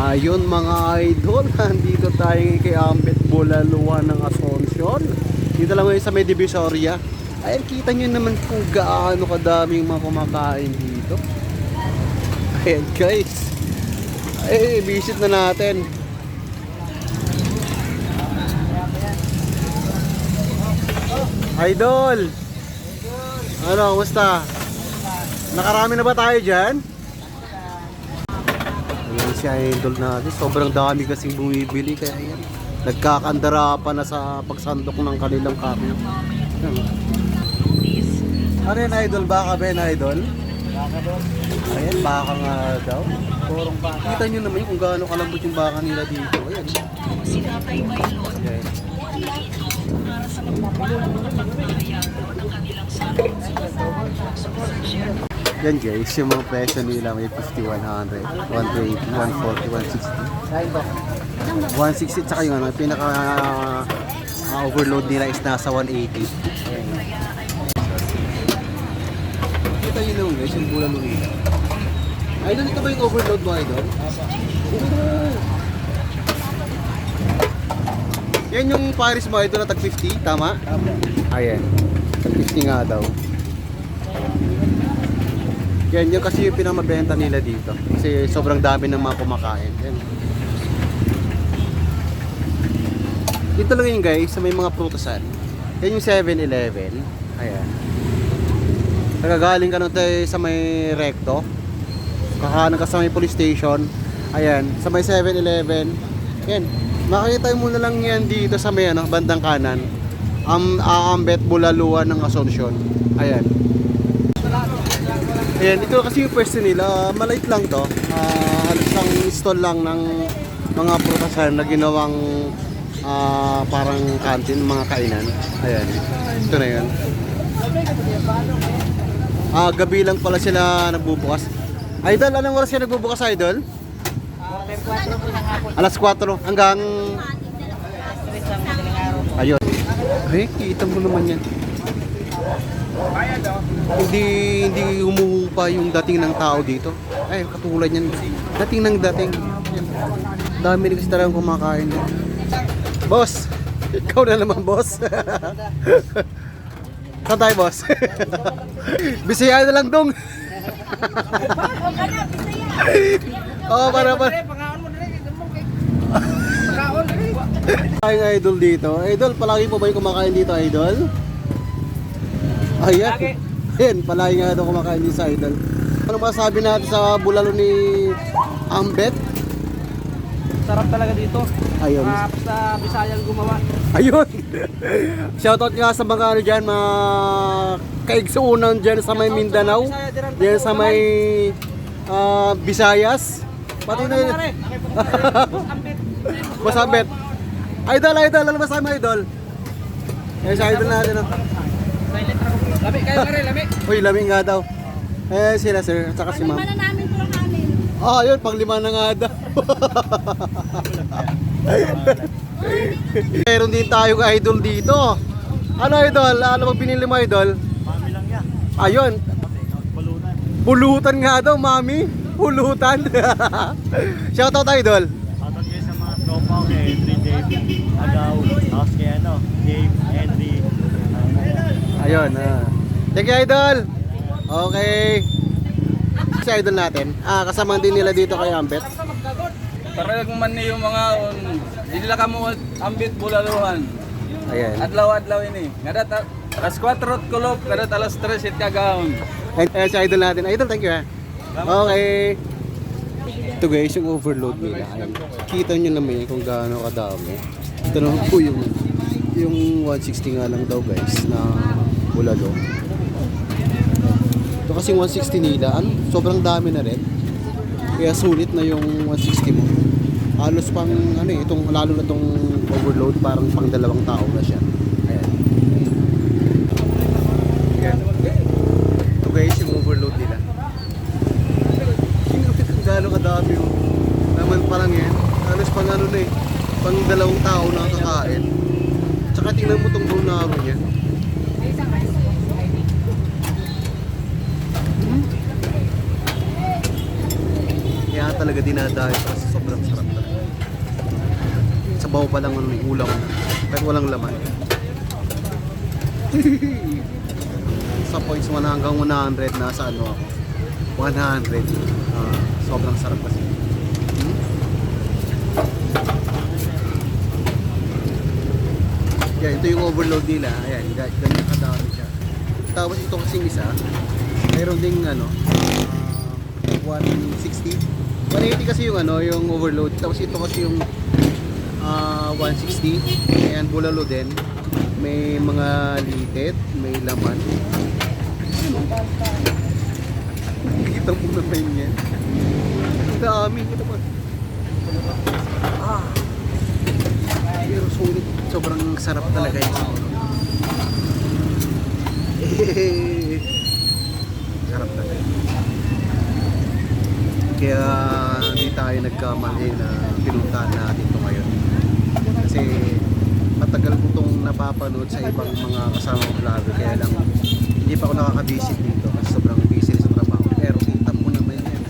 Ayun mga idol, nandito tayo kay Ambet Bulaluhan ng Asuncion. Dito lang ngayon sa may Divisoria. Ayan, kita nyo naman kung gaano kadaming mga kumakain dito. Ayan guys, ay visit na natin. Idol, ano, kumusta? Nakarami na ba tayo dyan? Ayan si idol natin, sobrang dami kasing bumibili, kaya yan, nagkakandara pa na sa pagsandok ng kanilang karne. Ano yan idol, baka ba yan idol? Ayan, baka nga daw. Kita nyo naman kung gaano kalambot yung baka nila dito. Ayan. Ayan. Yan guys, yung mga presyo nila may 50, 100, 120, 140, 160. 160 tsaka yung ano, pinaka overload nila is nasa 180. Kita nyo naman guys, yung bulan nila. Idol, ito ba yung overload mo idol? Yan yung Paris mo idol na tag 50, tama? Ayan, tag 50 nga daw. Yan yung kasi yung pinamabenta nila dito. Kasi sobrang dami ng mga kumakain. Yan. Dito lang yun guys, sa may mga prutasan. Yan yung 7-Eleven. Ayan. Nagagaling ka nun tayo sa may Recto. Kakanan ka sa may police station. Ayan, sa may 7-Eleven. Yan. Makikita mo na lang yan dito sa may ano, bandang kanan. Ambet Bulaluhan ng Asuncion. Ayan. Ayan, ito kasi yung pwesto nila, maliit lang to. Halos lang stall lang ng mga prutasan na ginawang parang canteen, mga kainan. Ayan, ito na yun. Gabi lang pala sila nagbubukas. Idol, anong oras siya nagbubukas, Idol? Alas 4 hanggang... Ayun. Ay, kita mo naman yan. Hindi humuhupa yung dating ng tao dito. Ay, katulad yan. Dating ng dating. Dami rin kasi talagang kumakain. Boss! Ikaw na naman, boss. Saan tayo, boss? Bisaya na lang dong. Oo, para. Ay, idol dito. Idol, palagi po ba yung kumakain dito, idol? Ayan. Ayan, palagi nga ito kumakain dito sa idol. Ano masasabi natin sa bulalo ni Ambet? Sarap talaga dito. Ayun. Sa Bisayang gumawa. Ayun. Shoutout nga sa mga ano dyan, mga kaigsuunan dyan sa may Mindanao. Dyan sa may Visayas. Pati na yun. Boss Ambet. Idol, ano masasabi mo, idol? Ayan sa idol natin. Lami kayo nga rin, lami. Uy, lami nga daw. Eh, sila sir, at saka si ma'am. Panglima na namin po ang amin. Yun, panglima na nga daw. Meron din tayong idol dito. Ano idol? Ano bang pinili mo idol? Mami lang yan. Ayun. Pulutan. Pulutan nga daw, mami. Pulutan. Shoutout idol. Shoutout kayo sa mga tropa ko kay Henry, David, Agaw, tapos kay Dave, Henry. Ayun. Thank you idol. Okay. Si idol natin. Kasama din nila dito kay Ambet. Parang man yung mga hindi nila kamo Ambet Bulaluhan. Ayan. Adlaw-adlaw ini. Ngadat alas 4 kulop, ngadat alas 3 it kagahon. Ayan si idol natin. Idol, thank you ha. Okay. Ito guys, yung overload nila. Ayan. Kita nyo naman yan kung gaano kadami. Ito naman po yung 160 nga lang daw guys na bulalo. Ito kasing 160 nila, sobrang dami na rin. Kaya sulit na yung 160 mo. Halos pang itong lalo na tong overload, parang pang dalawang tao na siya. Ayan. Ayan. Ito guys, yung overload nila. Kung gaano kadami yung naman parang yan. Halos pang pang dalawang tao na kakain. Tsaka tingnan mo tong donaro niya. Kaya talaga dinadayo kasi sobrang sarap. sabaw pa lang ng ulam. Kahit walang laman. Sa points 1 hanggang 100, nasa ano ako? 100. Sobrang sarap kasi. Yan, ito yung overload nila. Ayan, ganyan kadami siya. Tapos ito kasing isa, mayroon ding ano, 160. 180 kasi yung ano, yung overload. Tapos ito kasi yung 160. Ayan, bulalo din. May mga litit, may laman. Kita mo naman yan. Ang dami, kita mo. Pero sulit, sobrang sarap talaga yun. Sarap talaga. Kaya hindi tayo nagkamali na pinuntahan natin ito ngayon. Kasi matagal ko itong napapanood sa ibang mga kasamang vlogger. Kaya lang hindi pa ako nakaka-visit dito kasi sobrang busy sa trabaho. Pero kita mo naman yan.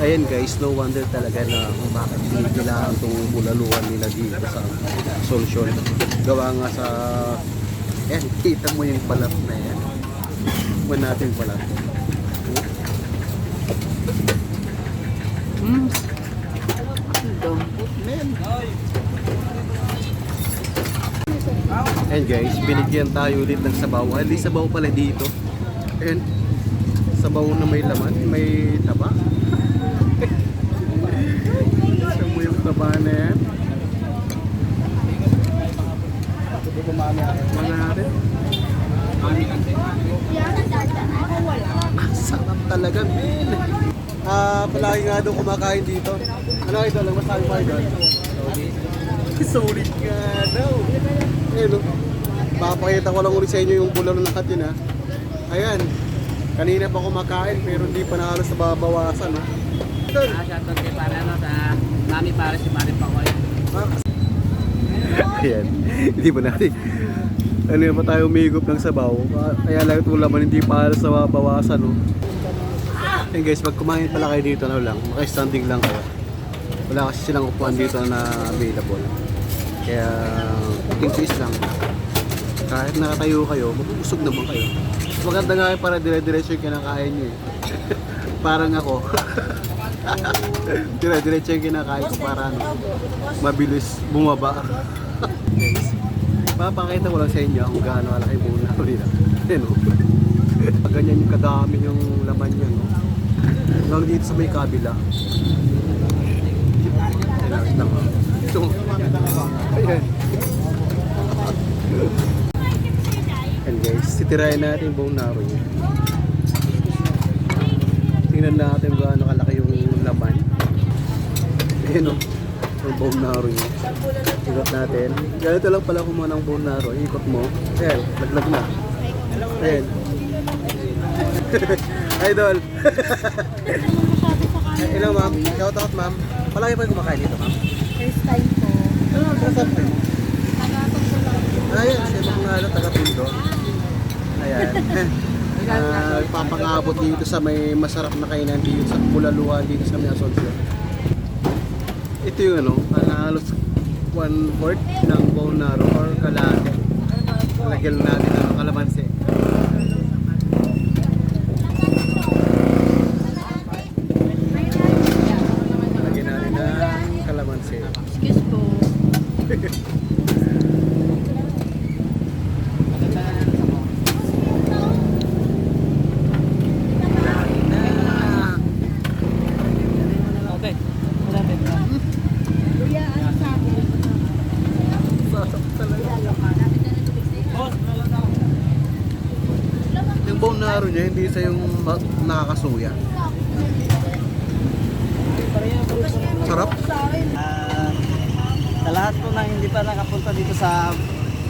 Ayan guys, no wonder talaga na kung bakit pinipilaan itong bulaluan nila dito sa Asuncion. Gawa nga sa... Ayan, kita mo yung balat na yan. Huwag natin balat. Ang dampot, men. Ayan guys, binigyan tayo ulit ng sabaw. At least sabaw pala dito. Ayan, sabaw na may laman, may taba. Gusto mo yung taba na yan? Manari. Ang sarap talaga, men. Palagi nga doon kumakain dito. Ano ito lang, masabi mo ito? Solid nga daw. Ayun, papakita ko lang ulit sa inyo yung bulalo lahat yun, ha. Ayan. Kanina pa kumakain pero hindi pa na halos nababawasan, ha. Shoutout kay para ano sa Mami para si Mami Pakoy. Ayan. Hindi ba natin ano pa tayo umigop ng sabaw. Kaya lang itong laman hindi pa halos nababawasan, no. Ayan guys, pag kumain pala kayo dito, ano lang, maka-standing lang kayo. Wala kasi silang upuan dito na available. Kaya, cooking space lang. Kahit nakatayo kayo, mabubusog naman kayo. Maganda nga para dire-diretso yung kinakain nyo eh. Parang ako. Dire-diretso yung kinakain ko para ano, mabilis bumaba. Guys, papakita ko lang sa inyo kung gaano kalaki yung buong namin nila. Ayan o. Ganyan yung kadami yung laman nyo, no? Lang dito sa may kabila. Ito. Ayan. And guys, titirahin natin yung buong naro niya. Tingnan natin kung gaano kalaki yung laman. Ayan o. Yung buong naro niya. Ikot natin. Ganito lang pala kumuha ng buong naro. Ikot mo. Ayan, laglag na. Ayan. Idol. Hello ma'am. Shout out ma'am. Palagi pa yung kumakain dito ma'am? First time po. Ano ang kasap mo? Tagatong ko lang. Ayan, siya mga taga-Pindo. Ayan. Papangabot dito sa may masarap na kainan dito sa Bulaluan dito sa may Asuncion. Ito yung ano, halos 1/4 ng bonaro or kalate. Lagyan natin ng kalamansi. Lagyan natin ng kalamansi. Excuse po. Okay. Malapit na. Kuya, ano sa akin? Sasap talaga. Yung bonaro niya, hindi sa yung nakakasuya. Sarap. Sa lahat po ng hindi pa nakapunta dito sa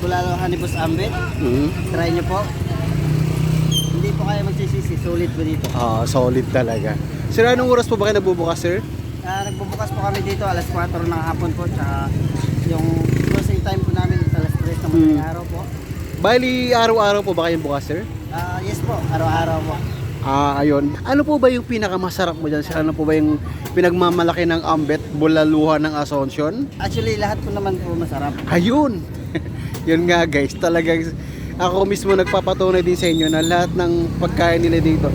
Bulalo Hanibus Ambit, try nyo po. Hindi po kayo magsisisi, sulit po dito. Solid talaga. Sir, anong oras po ba kayo nabubukas, sir? Nagbubukas po kami dito alas 4 ng hapon po, tsaka yung closing time po namin is alas 3 ng madaling araw po. Bali, araw-araw po ba kayong bukas, sir? Yes po, araw-araw po. Ayun. Ano po ba yung pinakamasarap mo dyan? Ano po ba yung pinagmamalaki ng Ambet, Bulaluhan ng Asuncion? Actually, lahat po naman po masarap. Ayun! Yun nga guys, talagang ako mismo nagpapatunay din sa inyo na lahat ng pagkain nila dito.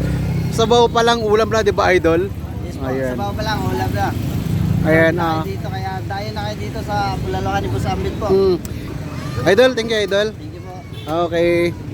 Sabaw pa lang ulam na, di ba idol? Yes po, Ayan. sabaw pa lang, ulam na. Ayan, Na kayo dito, kaya dayo na kayo dito sa Bulaluhan ni Boss Ambit po. Idol, thank you idol. Thank you po. Okay.